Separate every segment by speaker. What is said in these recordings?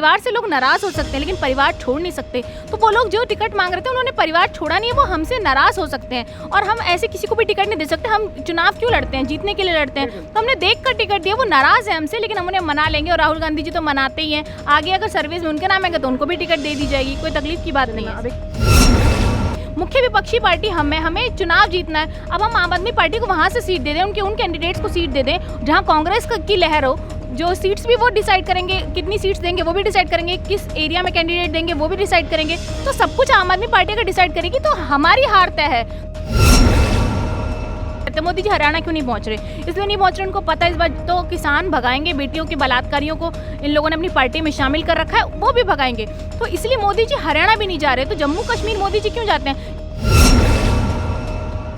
Speaker 1: परिवार से लोग नाराज हो सकते हैं लेकिन परिवार छोड़ नहीं सकते। तो वो लोग जो टिकट मांग रहे थे उन्होंने परिवार छोड़ा नहीं है, वो हमसे नाराज हो सकते हैं और हम ऐसे किसी को भी टिकट नहीं दे सकते। हम चुनाव क्यों लड़ते हैं? जीतने के लिए लड़ते हैं। तो हमने देख कर टिकट दिया, वो नाराज है हमसे लेकिन हम उन्हें मना लेंगे और राहुल गांधी जी तो मनाते ही हैं। आगे अगर सर्विस में उनके नाम आएगा तो उनको भी टिकट दे दी जाएगी, कोई तकलीफ की बात नहीं है। मुख्य विपक्षी पार्टी हमें चुनाव जीतना है। अब हम आम आदमी पार्टी को वहाँ से सीट दे दें, उन कैंडिडेट्स को सीट दे दें जहाँ कांग्रेस की लहर हो। जो सीट्स भी वो डिसाइड करेंगे, कितनी सीट्स देंगे वो भी डिसाइड करेंगे, किस एरिया में कैंडिडेट देंगे वो भी डिसाइड करेंगे। तो सब कुछ आम आदमी पार्टी अगर डिसाइड करेगी तो हमारी हार तय है। मोदी जी हरियाणा क्यों नहीं पहुंच रहे? इसलिए नहीं पहुंच रहे, उनको पता है इस बार तो किसान भगाएंगे, बेटियों के बलात्कारियों को इन लोगों ने अपनी पार्टी में शामिल कर रखा है, वो भी भगाएंगे। तो इसलिए मोदी जी हरियाणा भी नहीं जा रहे। तो जम्मू कश्मीर मोदी जी क्यों जाते हैं?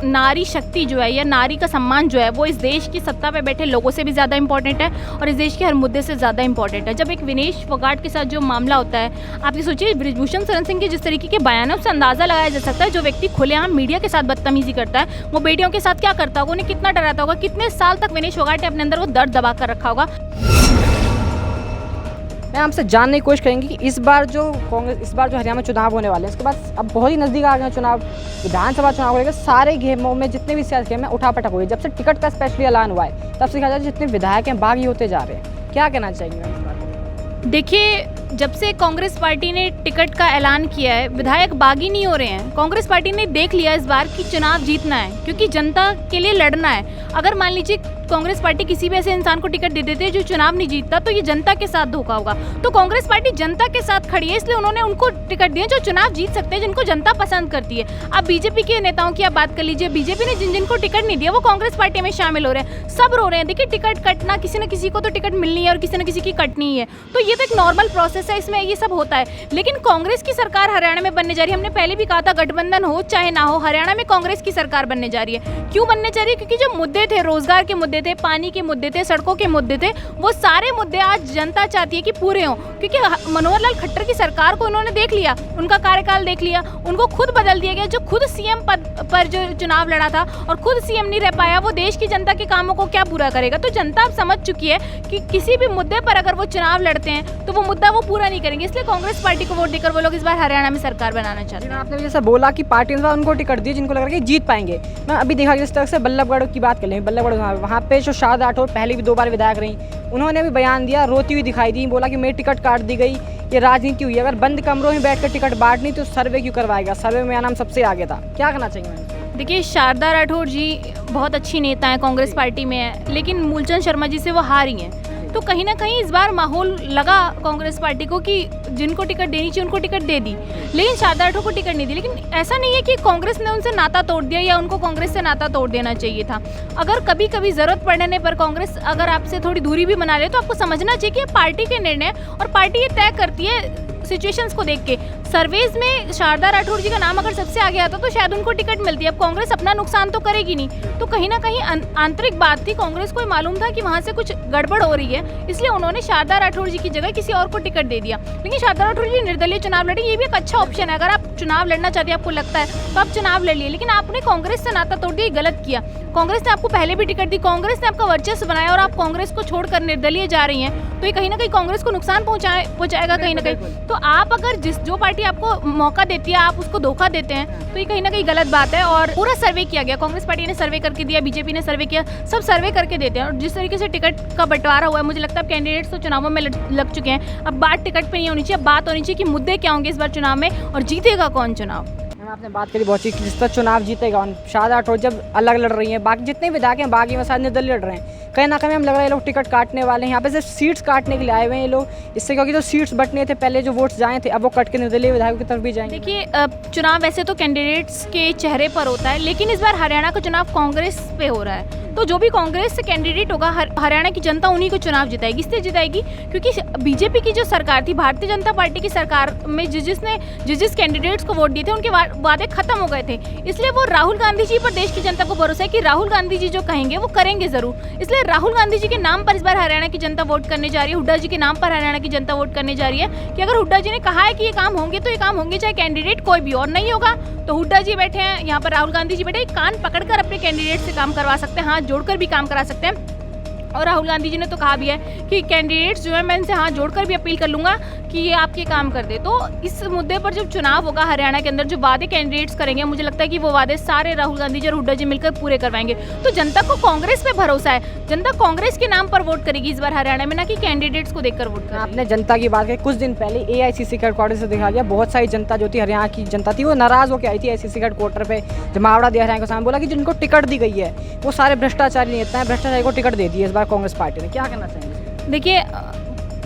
Speaker 1: नारी शक्ति जो है या नारी का सम्मान जो है वो इस देश की सत्ता पे बैठे लोगों से भी ज़्यादा इंपॉर्टेंट है और इस देश के हर मुद्दे से ज़्यादा इंपॉर्टेंट है। जब एक विनेश फोगाट के साथ जो मामला होता है, आप ये सोचिए बृजभूषण शरण सिंह के जिस तरीके के बयानों से अंदाज़ा लगाया जा सकता है, जो व्यक्ति खुलेआम मीडिया के साथ बदतमीजी करता है वो बेटियों के साथ क्या करता होगा, उन्हें कितना डराता होगा, कितने साल तक विनेश फोगाट ने अपने अंदर वो दर्द दबा कर रखा होगा।
Speaker 2: मैं आपसे जानने की कोशिश करेंगे कि इस बार जो हरियाणा में चुनाव होने वाले हैं, इसके बाद अब बहुत ही नज़दीक आ गए चुनाव, विधानसभा चुनाव हो गए, सारे गेमों में जितने भी सियासी गेम में उठापटक हुई है। जब से टिकट का स्पेशली ऐलान हुआ है तब से कहा जाए जितने विधायक हैं बागी होते जा रहे हैं। क्या कहना चाहेंगे इस बार?
Speaker 1: देखिए, जब से कांग्रेस पार्टी ने टिकट का ऐलान किया है विधायक बागी नहीं हो रहे हैं। कांग्रेस पार्टी ने देख लिया इस बार कि चुनाव जीतना है क्योंकि जनता के लिए लड़ना है। अगर मान लीजिए कांग्रेस पार्टी किसी भी ऐसे इंसान को टिकट दे देते जो चुनाव नहीं जीतता तो ये जनता के साथ धोखा होगा। तो कांग्रेस पार्टी जनता के साथ खड़ी है, इसलिए उन्होंने उनको टिकट दिए जो चुनाव जीत सकते हैं, जिनको जनता पसंद करती है। अब बीजेपी के नेताओं की आप बात कर लीजिए, बीजेपी ने जिनको टिकट नहीं दिया वो कांग्रेस पार्टी में शामिल हो रहे हैं, सब रो रहे हैं। देखिए, टिकट कटना, किसी न किसी को तो टिकट मिलनी है और किसी न किसी की कटनी है, तो ये तो एक नॉर्मल प्रोसेस है, इसमें ये सब होता है। लेकिन कांग्रेस की सरकार हरियाणा में बनने जा रही है। हमने पहले भी कहा था गठबंधन हो चाहे ना हो, हरियाणा में कांग्रेस की सरकार बनने जा रही है। क्यों बनने जा रही है? क्योंकि जो मुद्दे थे, रोजगार के मुद्दे थे, पानी के मुद्दे थे, सड़कों के मुद्दे थे, वो सारे मुद्दे आज जनता चाहती है कि पूरे हों। क्योंकि मनोहर लाल खट्टर की सरकार को उन्होंने देख लिया, उनका कार्यकाल देख लिया, उनको खुद बदल दिया गया। जो खुद सीएम पद पर जो चुनाव लड़ा था और खुद सीएम नहीं रह पाया, वो देश की जनता के कामों को क्या पूरा करेगा? तो जनता अब समझ चुकी है कि किसी भी मुद्दे पर अगर वो चुनाव लड़ते हैं तो वो मुद्दा वो पूरा नहीं करेंगे। इसलिए कांग्रेस पार्टी को वोट देकर वो लोग इस बार हरियाणा में सरकार बनाना चाहते हैं।
Speaker 2: आपने जैसा बोला कि पार्टी ने उनको टिकट दी जिनको लग रहा है कि जीत पाएंगे। मैं अभी देखा जिस तरह से बल्लभगढ़ की बात कर लें, बल्लभगढ़ वहाँ पे जो शारदा राठौर पहले भी 2 बार विधायक रही, उन्होंने भी बयान दिया, रोती हुई दिखाई दी, बोला कि मेरी टिकट काट दी गई, ये राजनीति हुई। अगर बंद कमरों में बैठकर टिकट बांटनी तो सर्वे क्यों करवाएगा? सर्वे में मेरा नाम सबसे आगे था। क्या करना चाहिए मैंने?
Speaker 1: देखिए, शारदा राठौर जी बहुत अच्छी नेता हैं, कांग्रेस पार्टी में है, लेकिन मूलचंद शर्मा जी से वो हार ही हैं। तो कहीं ना कहीं इस बार माहौल लगा कांग्रेस पार्टी को कि जिनको टिकट देनी चाहिए उनको टिकट दे दी, लेकिन शारदा राठौर को टिकट नहीं दी। लेकिन ऐसा नहीं है कि कांग्रेस ने उनसे नाता तोड़ दिया या उनको कांग्रेस से नाता तोड़ देना चाहिए था। अगर कभी कभी जरूरत पड़ने पर कांग्रेस अगर आपसे थोड़ी दूरी भी बना ले तो आपको समझना चाहिए कि ये पार्टी के निर्णय और पार्टी ये तय करती है सिचुएशंस को देख के। सर्वेज में शारदा राठौर जी का नाम अगर सबसे आगे आता तो शायद उनको टिकट मिलती है। अब कांग्रेस अपना नुकसान तो करेगी नहीं, तो कहीं ना कहीं आंतरिक बात थी, कांग्रेस को मालूम था कि वहां से कुछ गड़बड़ हो रही है, इसलिए उन्होंने शारदा राठौर जी की जगह किसी और को टिकट दे दिया। लेकिन शारदा राठौर जी निर्दलीय चुनाव लड़ी, ये भी एक अच्छा ऑप्शन है। अगर आप चुनाव लड़ना चाहते हैं, आपको लगता है तो आप चुनाव लड़ लिए, लेकिन आपने कांग्रेस से नाता तोड़ दिया, गलत किया। कांग्रेस ने आपको पहले भी टिकट दी, कांग्रेस ने आपका वर्चस्व बनाया और आप कांग्रेस को छोड़कर निर्दलीय जा रही हैं, तो ये कहीं ना कहीं कांग्रेस को नुकसान पहुंचाएगा कहीं ना कहीं। तो आप अगर जो पार्टी आपको मौका देती है आप उसको धोखा देते हैं, तो ये कहीं ना कहीं गलत बात है। और पूरा सर्वे किया गया, कांग्रेस पार्टी ने सर्वे करके दिया, बीजेपी ने सर्वे किया, सब सर्वे करके देते हैं। और जिस तरीके से टिकट का बंटवारा हुआ है, मुझे लगता है कैंडिडेट्स तो चुनावों में लग चुके हैं। अब बात टिकट पे नहीं होनी चाहिए, बात होनी चाहिए कि मुद्दे क्या होंगे इस बार चुनाव में और जीतेगा कौन चुनाव।
Speaker 2: आपने बात करी बहुत सी कि जिस पर चुनाव जीतेगा, शारदा राठौर जब अलग लड़ रही हैं, बाकी जितने विधायक हैं बाकी में साथ निर्दलीय लड़ रहे हैं, कहीं ना कहीं हमें लग रहा है ये लोग टिकट काटने वाले हैं। यहाँ पे सिर्फ सीट्स काटने के लिए आए हुए हैं ये लोग, इससे क्योंकि जो सीट्स बटने थे पहले जो वोट्स जाए थे अब वो कट के निर्दलीय विधायकों की तरफ भी जाएंगे।
Speaker 1: देखिए, चुनाव वैसे तो कैंडिडेट्स के चेहरे पर होता है, लेकिन इस बार हरियाणा का चुनाव कांग्रेस पे हो रहा है, तो जो भी कांग्रेस से कैंडिडेट होगा हरियाणा की जनता उन्हीं को चुनाव जिताएगी। इसलिए जिताएगी क्योंकि बीजेपी की जो सरकार थी, भारतीय जनता पार्टी की सरकार में जिस कैंडिडेट्स को वोट दिए थे उनके वादे खत्म हो गए थे, इसलिए वो राहुल गांधी जी पर देश की जनता को भरोसा है कि राहुल गांधी जी जो कहेंगे वो करेंगे जरूर। इसलिए राहुल गांधी जी के नाम पर इस बार हरियाणा की जनता वोट करने जा रही है, हुड्डा जी के नाम पर हरियाणा की जनता वोट करने जा रही है कि अगर हुड्डा जी ने कहा है कि ये काम होंगे तो ये काम होंगे, चाहे कैंडिडेट कोई भी और नहीं होगा तो हुड्डा जी बैठे हैं यहाँ पर, राहुल गांधी जी बैठे, कान पकड़कर अपने कैंडिडेट से काम करवा सकते हैं, हाथ जोड़कर भी काम करा सकते हैं। और राहुल गांधी जी ने तो कहा भी है कि कैंडिडेट्स जो है मैं इनसे हाथ जोड़कर भी अपील कर लूँगा कि ये आपके काम कर दे। तो इस मुद्दे पर जब चुनाव होगा हरियाणा के अंदर, जो वादे कैंडिडेट्स करेंगे, मुझे लगता है कि वो वादे सारे राहुल गांधी जी और हुड्डा जी मिलकर पूरे करवाएंगे। तो जनता को कांग्रेस पे भरोसा है, जनता कांग्रेस के नाम पर वोट करेगी इस बार हरियाणा में, ना कि कैंडिडेट्स को देखकर वोट करेगी।
Speaker 2: आपने जनता की बात की, कुछ दिन पहले AICC हेडक्वार्टर से देखा गया, बहुत सारी जनता जो थी हरियाणा की जनता थी वो नाराज़ होकर आई थी AICC हेडक्वार्टर पे, जमावड़ा दिया हरियाणा के सामने, बोला कि जिनको टिकट दी गई है वो सारे भ्रष्टाचारी नेता हैं, भ्रष्टाचारी को टिकट दे दी है इस बार कांग्रेस पार्टी ने। क्या कहना चाहेंगे?
Speaker 1: देखिए,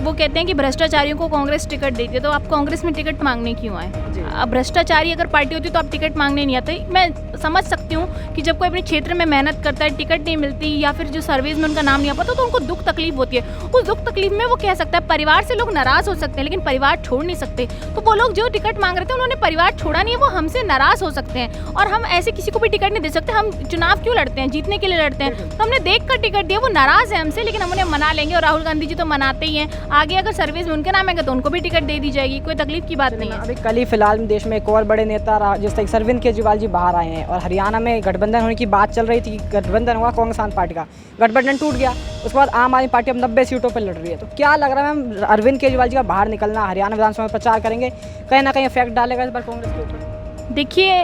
Speaker 1: वो कहते हैं कि भ्रष्टाचारियों को कांग्रेस टिकट देती है, तो आप कांग्रेस में टिकट मांगने क्यों आए? अब भ्रष्टाचारी अगर पार्टी होती तो आप टिकट मांगने नहीं आते। मैं समझ सकती हूँ कि जब कोई अपने क्षेत्र में मेहनत करता है, टिकट नहीं मिलती या फिर जो सर्विस में उनका नाम नहीं आ पाता, तो उनको दुख तकलीफ होती है। उस दुख तकलीफ में वो कह सकता है, परिवार से लोग नाराज हो सकते हैं लेकिन परिवार छोड़ नहीं सकते। तो वो लोग जो टिकट मांग रहे थे उन्होंने परिवार छोड़ा नहीं है, वो हमसे नाराज हो सकते हैं और हम ऐसे किसी को भी टिकट नहीं दे सकते। हम चुनाव क्यों लड़ते हैं? जीतने के लिए लड़ते हैं। तो हमने देख कर टिकट दिया, वो नाराज है हमसे, लेकिन हम उन्हें मना लेंगे और राहुल गांधी जी तो मनाते ही हैं। आगे अगर सर्विस में उनके नाम आएगा तो उनको भी टिकट दे दी जाएगी, कोई तकलीफ की बात नहीं है।
Speaker 2: अभी कल ही फिलहाल देश में एक और बड़े नेता जिस तरह अरविंद केजरीवाल जी बाहर आए हैं और हरियाणा में गठबंधन होने की बात चल रही थी, गठबंधन हुआ कांग्रेस आम पार्टी का, गठबंधन टूट गया, उसके बाद आम आदमी पार्टी अब 90 सीटों पर लड़ रही है। तो क्या लग रहा है मैम, अरविंद केजरीवाल जी का बाहर निकलना, हरियाणा विधानसभा में प्रचार करेंगे, कहीं ना कहीं इफेक्ट डालेगा इस बार कांग्रेस के ऊपर?
Speaker 1: देखिए,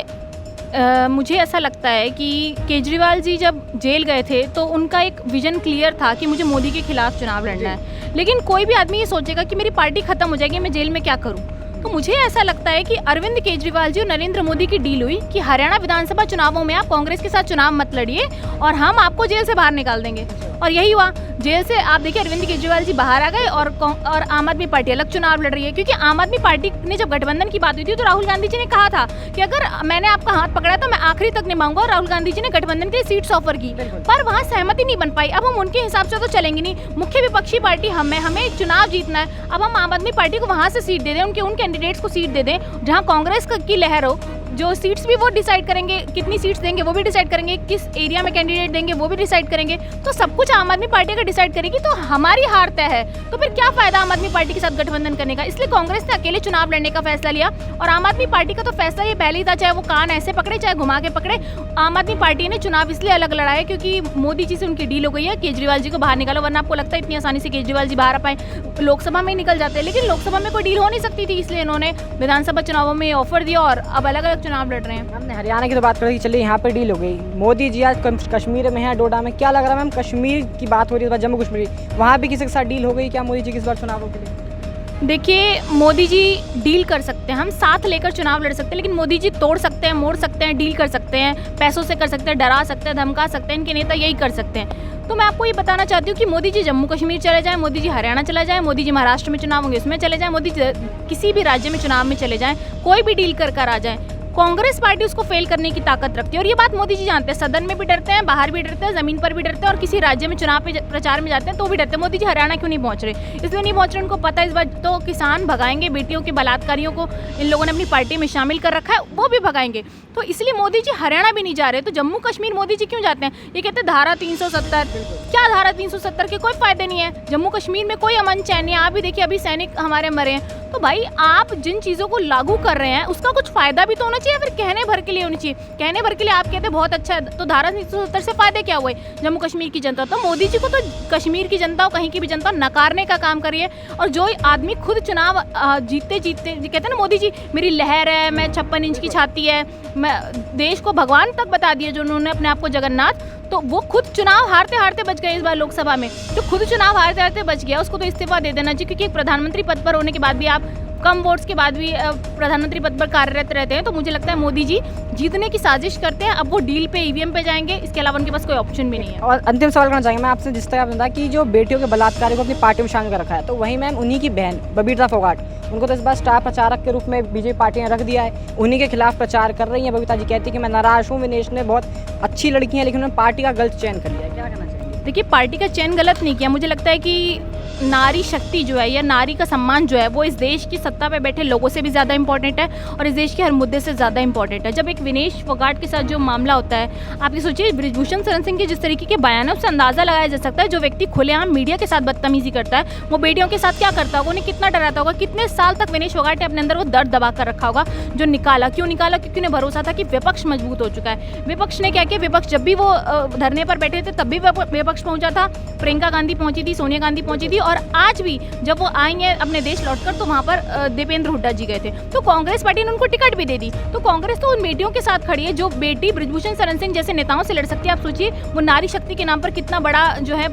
Speaker 1: मुझे ऐसा लगता है कि केजरीवाल जी जब जेल गए थे तो उनका एक विजन क्लियर था कि मुझे मोदी के खिलाफ चुनाव लड़ना है। लेकिन कोई भी आदमी ये सोचेगा कि मेरी पार्टी खत्म हो जाएगी, मैं जेल में क्या करूं? तो मुझे ऐसा लगता है कि अरविंद केजरीवाल जी और नरेंद्र मोदी की डील हुई कि हरियाणा विधानसभा चुनावों में आप कांग्रेस के साथ चुनाव मत लड़िए और हम आपको जेल से बाहर निकाल देंगे। और यही हुआ, जेल से आप देखिए अरविंद केजरीवाल जी बाहर आ गए और आम आदमी पार्टी अलग चुनाव लड़ रही है। क्योंकि आम आदमी पार्टी ने जब गठबंधन की बात हुई थी तो राहुल गांधी जी ने कहा था कि अगर मैंने आपका हाथ पकड़ा तो मैं आखिरी तक निभाऊंगा, और राहुल गांधी जी ने गठबंधन के सीट्स ऑफर की, पर वहाँ सहमति नहीं बन पाई। अब हम उनके हिसाब से तो चलेंगे नहीं, मुख्य विपक्षी पार्टी हमें चुनाव जीतना है। अब हम आम आदमी पार्टी को वहाँ से सीट दे दें, उन कैंडिडेट्स को सीट दे दें जहाँ कांग्रेस की लहर हो। जो सीट्स भी वो डिसाइड करेंगे, कितनी सीट्स देंगे वो भी डिसाइड करेंगे, किस एरिया में कैंडिडेट देंगे वो भी डिसाइड करेंगे। तो सब कुछ आम आदमी पार्टी अगर डिसाइड करेगी तो हमारी हार तय है। तो फिर क्या फायदा आम आदमी पार्टी के साथ गठबंधन करने का? इसलिए कांग्रेस ने अकेले चुनाव लड़ने का फैसला लिया और आम आदमी पार्टी का तो फैसला ये पहले ही था, चाहे वो कान ऐसे पकड़े चाहे घुमा के पकड़े। आम आदमी पार्टी ने चुनाव इसलिए अलग लड़ा है क्योंकि मोदी जी से उनकी डील हो गई है, केजरीवाल जी को बाहर निकालो। वरना आपको लगता है इतनी आसानी से केजरीवाल जी बाहर आ पाए? लोकसभा में निकल जाते हैं, लेकिन लोकसभा में कोई डील हो नहीं सकती थी, इसलिए इन्होंने विधानसभा चुनावों में ऑफर दिया और अब अलग अलग चुनाव लड़ रहे हैं।
Speaker 2: हमने हरियाणा की तो बात करी, चलिए यहाँ पे डील हो गई। मोदी जी आज कश्मीर में है, डोडा में, क्या लग रहा है मैम, कश्मीर की बात हो रही है, जम्मू कश्मीर, वहाँ भी किसी के साथ डील हो गई क्या मोदी जी की इस बार चुनावों के लिए?
Speaker 1: देखिए, मोदी जी डील कर सकते हैं, हम साथ लेकर चुनाव लड़ सकते हैं, लेकिन मोदी जी तोड़ सकते हैं, मोड़ सकते हैं, डील कर सकते हैं, पैसों से कर सकते हैं, डरा सकते हैं, धमका सकते हैं। इनके नेता यही कर सकते हैं। तो मैं आपको ये बताना चाहती हूँ कि मोदी जी जम्मू कश्मीर चले जाएं, मोदी जी हरियाणा चला जाए, मोदी जी महाराष्ट्र में चुनाव होंगे उसमें चले जाएं, मोदी जी किसी भी राज्य में चुनाव में चले जाएं, कोई भी डील कर आ जाए, कांग्रेस पार्टी उसको फेल करने की ताकत रखती है। और ये बात मोदी जी जानते हैं, सदन में भी डरते हैं, बाहर भी डरते हैं, जमीन पर भी डरते हैं, और किसी राज्य में चुनाव पे प्रचार में जाते हैं तो भी डरते हैं। मोदी जी हरियाणा क्यों नहीं पहुंच रहे? इसलिए नहीं पहुंच रहे, उनको पता है इस बार तो किसान भगाएंगे, बेटियों के बलात्कारियों को इन लोगों ने अपनी पार्टी में शामिल कर रखा है, वो भी भगाएंगे। तो इसलिए मोदी जी हरियाणा भी नहीं जा रहे। तो जम्मू कश्मीर मोदी जी क्यों जाते हैं? ये कहते हैं धारा 370, क्या धारा 370 के कोई फायदे नहीं है, जम्मू कश्मीर में कोई अमन चैन नहीं है। आप भी देखिए अभी सैनिक हमारे मरे हैं। तो भाई आप जिन चीज़ों को लागू कर रहे हैं उसका कुछ फायदा भी तो होना चाहिए, फिर कहने भर के लिए होनी चाहिए। कहने भर के लिए आप कहते हैं बहुत अच्छा है, तो धारा 370 से फायदे क्या हुए जम्मू कश्मीर की जनता? तो मोदी जी को तो कश्मीर की जनता और कहीं की भी जनता नकारने का काम करिए। और जो आदमी खुद चुनाव जीतते कहते हैं ना, मोदी जी मेरी लहर है, मैं 56 इंच की छाती है, मैं देश को भगवान तक बता दिया जो उन्होंने अपने आप को जगन्नाथ। तो वो खुद चुनाव हारते हारते बच गए इस बार लोकसभा में। जो खुद चुनाव हारते हारते बच गया उसको तो इस्तीफा दे देना चाहिए, क्योंकि एक प्रधानमंत्री पद पर होने के बाद भी आप कम वोट्स के बाद भी प्रधानमंत्री पद पर कार्यरत रहते हैं। तो मुझे लगता है मोदी जी जीतने की साजिश करते हैं। अब वो डील पे ईवीएम पे जाएंगे, इसके अलावा उनके पास कोई ऑप्शन भी नहीं है।
Speaker 2: और अंतिम सवाल करना चाहेंगे मैं आपसे, जिस तरह आपने बताया कि जो बेटियों के बलात्कारी को अपनी पार्टी में शामिल कर रखा है, तो वहीं मैम उन्हीं की बहन बबीता फोगाट, उनको तो इस बार स्टार प्रचारक के रूप में बीजेपी पार्टी ने रख दिया है, उन्हीं के खिलाफ प्रचार कर रही है। बबीता जी कहती है कि मैं नाराज हूँ, विनेश ने बहुत अच्छी लड़की है लेकिन उन्होंने पार्टी का गलत चयन कर लिया है, क्या कहना चाहिए?
Speaker 1: देखिए, पार्टी का चयन गलत नहीं किया। मुझे लगता है कि नारी शक्ति जो है या नारी का सम्मान जो है वो इस देश की सत्ता पे बैठे लोगों से भी ज़्यादा इंपॉर्टेंट है और इस देश के हर मुद्दे से ज़्यादा इंपॉर्टेंट है। जब एक विनेश फोगाट के साथ जो मामला होता है, आप ये सोचिए बृजभूषण शरण सिंह के जिस तरीके के बयानों से अंदाज़ा लगाया जा सकता है, जो व्यक्ति खुलेआम मीडिया के साथ बदतमीजी करता है वो बेटियों के साथ क्या करता होगा, उन्हें कितना डराता होगा, कितने साल तक विनेश फोगाट ने अपने अंदर वो दर्द दबा कर रखा होगा जो निकाला। क्यों निकाला? क्योंकि उन्हें भरोसा था कि विपक्ष मजबूत हो चुका है। विपक्ष ने क्या किया? विपक्ष जब भी वो धरने पर बैठे थे तब भी विपक्ष पक्ष पहुंचा था, प्रियंका गांधी पहुंची थी, सोनिया गांधी पहुंची थी, और आज भी जब वो आई हैं अपने देश लौटकर तो वहाँ पर दीपेंद्र हुड्डा जी गए थे। तो कांग्रेस पार्टी ने उनको टिकट भी दे दी। तो कांग्रेस तो उन बेटियों के साथ खड़ी है जो बेटी बृजभूषण शरण सिंह जैसे नेताओं से लड़ सकती है। आप सोचिए वो नारी शक्ति के नाम पर कितना बड़ा जो है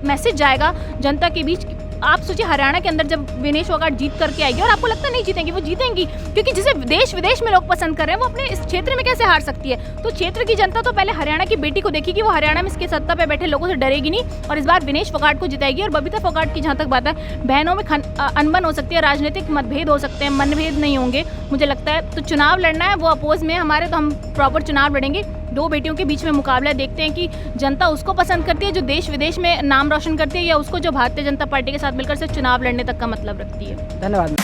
Speaker 1: मैसेज जाएगा जनता के बीच। आप सोचिए हरियाणा के अंदर जब विनेश फोगाट जीत करके आएगी, और आपको लगता नहीं जीतेंगी, वो जीतेंगी, क्योंकि जिसे देश विदेश में लोग पसंद कर रहे हैं वो अपने इस क्षेत्र में कैसे हार सकती है। तो क्षेत्र की जनता तो पहले हरियाणा की बेटी को देखेगी, वो हरियाणा में इसके सत्ता पे बैठे लोगों से डरेगी नहीं, और इस बार विनेश फोगाट को जिताएगी। और बबीता फोगाट की जहाँ तक बात है, बहनों में अनबन हो सकती है, राजनीतिक मतभेद हो सकते हैं, मनभेद नहीं होंगे मुझे लगता है। तो चुनाव लड़ना है, वो अपोज में हमारे, तो हम प्रॉपर चुनाव लड़ेंगे। दो बेटियों के बीच में मुकाबला है, देखते हैं कि जनता उसको पसंद करती है जो देश विदेश में नाम रोशन करती है, या उसको जो भारतीय जनता पार्टी के साथ मिलकर सिर्फ चुनाव लड़ने तक का मतलब रखती है।
Speaker 2: धन्यवाद।